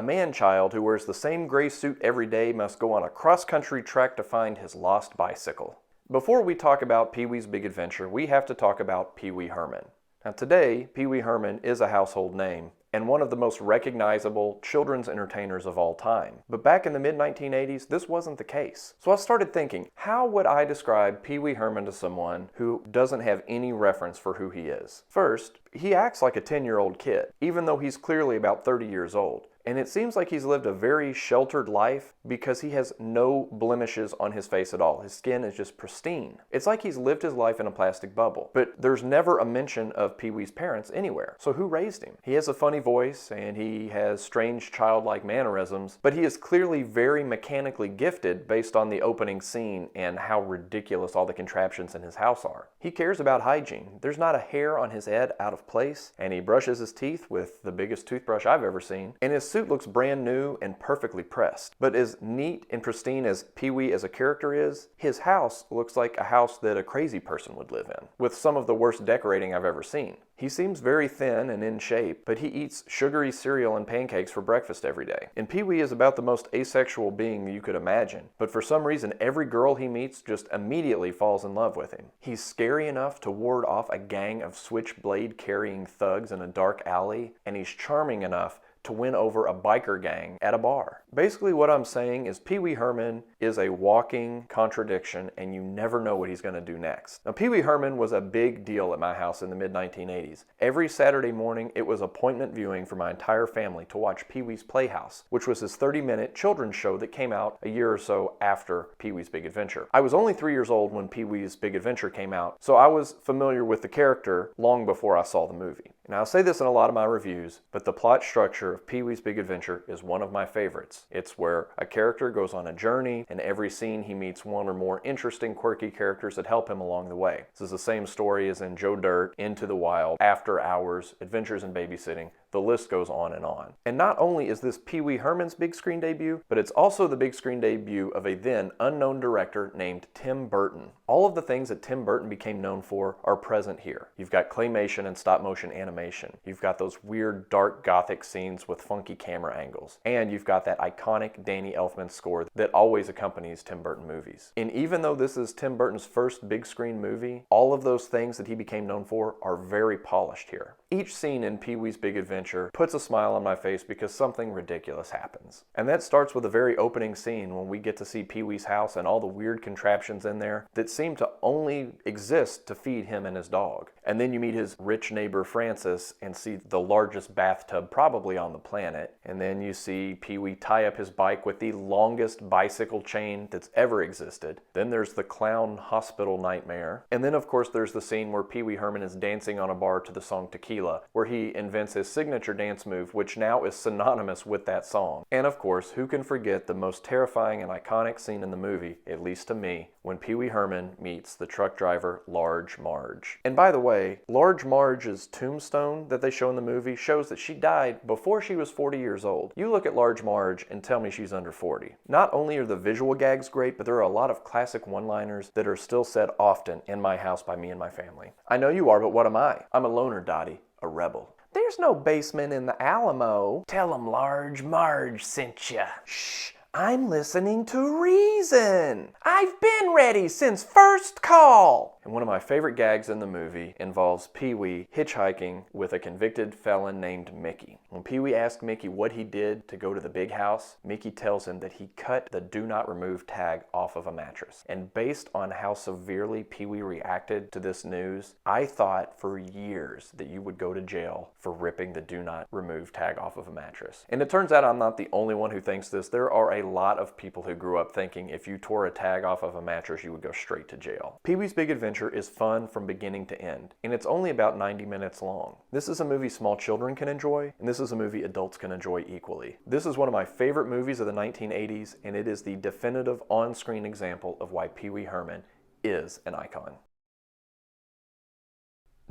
man-child who wears the same gray suit every day must go on a cross-country trek to find his lost bicycle. Before we talk about Pee-wee's Big Adventure, we have to talk about Pee-wee Herman. Now today, Pee-wee Herman is a household name and one of the most recognizable children's entertainers of all time. But back in the mid-1980s, this wasn't the case. So I started thinking, how would I describe Pee-wee Herman to someone who doesn't have any reference for who he is? First, he acts like a 10-year-old kid, even though he's clearly about 30 years old. And it seems like he's lived a very sheltered life because he has no blemishes on his face at all. His skin is just pristine. It's like he's lived his life in a plastic bubble. But there's never a mention of Pee-wee's parents anywhere. So who raised him? He has a funny voice and he has strange childlike mannerisms, but he is clearly very mechanically gifted based on the opening scene and how ridiculous all the contraptions in his house are. He cares about hygiene. There's not a hair on his head out of place, and he brushes his teeth with the biggest toothbrush I've ever seen. And his suit looks brand new and perfectly pressed. But as neat and pristine as Pee-wee as a character is, his house looks like a house that a crazy person would live in, with some of the worst decorating I've ever seen. He seems very thin and in shape, but he eats sugary cereal and pancakes for breakfast every day. And Pee-wee is about the most asexual being you could imagine, but for some reason every girl he meets just immediately falls in love with him. He's scary enough to ward off a gang of switchblade carrying thugs in a dark alley, and he's charming enough to win over a biker gang at a bar. Basically what I'm saying is Pee-wee Herman is a walking contradiction and you never know what he's going to do next. Now Pee-wee Herman was a big deal at my house in the mid-1980s. Every Saturday morning it was appointment viewing for my entire family to watch Pee-wee's Playhouse, which was his 30-minute children's show that came out a year or so after Pee-wee's Big Adventure. I was only 3 years old when Pee-wee's Big Adventure came out, so I was familiar with the character long before I saw the movie. Now I say this in a lot of my reviews, but the plot structure of Pee-wee's Big Adventure is one of my favorites. It's where a character goes on a journey, and every scene he meets one or more interesting, quirky characters that help him along the way. This is the same story as in Joe Dirt, Into the Wild, After Hours, Adventures in Babysitting. The list goes on and on. And not only is this Pee-wee Herman's big screen debut, but it's also the big screen debut of a then unknown director named Tim Burton. All of the things that Tim Burton became known for are present here. You've got claymation and stop motion animation. You've got those weird dark gothic scenes with funky camera angles. And you've got that iconic Danny Elfman score that always accompanies Tim Burton movies. And even though this is Tim Burton's first big screen movie, all of those things that he became known for are very polished here. Each scene in Pee-wee's Big Adventure puts a smile on my face because something ridiculous happens. And that starts with the very opening scene when we get to see Pee-wee's house and all the weird contraptions in there that seem to only exist to feed him and his dog. And then you meet his rich neighbor Francis and see the largest bathtub probably on the planet. And then you see Pee-wee tie up his bike with the longest bicycle chain that's ever existed. Then there's the clown hospital nightmare. And then of course there's the scene where Pee-wee Herman is dancing on a bar to the song Tequila, where he invents his signature dance move, which now is synonymous with that song. And of course, who can forget the most terrifying and iconic scene in the movie, at least to me, when Pee-wee Herman meets the truck driver Large Marge. And by the way, Large Marge's tombstone that they show in the movie shows that she died before she was 40 years old. You look at Large Marge and tell me she's under 40. Not only are the visual gags great, but there are a lot of classic one-liners that are still said often in my house by me and my family. I know you are, but what am I? I'm a loner, Dottie, a rebel. There's no basement in the Alamo. Tell 'em Large Marge sent ya. Shh, I'm listening to reason. I've been ready since first call. And one of my favorite gags in the movie involves Pee-wee hitchhiking with a convicted felon named Mickey. When Pee-wee asks Mickey what he did to go to the big house, Mickey tells him that he cut the do not remove tag off of a mattress. And based on how severely Pee-wee reacted to this news, I thought for years that you would go to jail for ripping the do not remove tag off of a mattress. And it turns out I'm not the only one who thinks this. There are a lot of people who grew up thinking if you tore a tag off of a mattress, you would go straight to jail. Pee-wee's Big Adventure is fun from beginning to end, and it's only about 90 minutes long. This is a movie small children can enjoy, and this is a movie adults can enjoy equally. This is one of my favorite movies of the 1980s, and it is the definitive on-screen example of why Pee-wee Herman is an icon.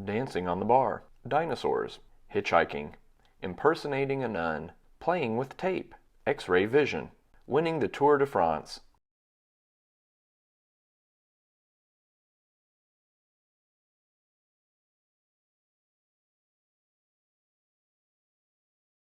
Dancing on the bar, dinosaurs, hitchhiking, impersonating a nun, playing with tape, X-ray vision, winning the Tour de France,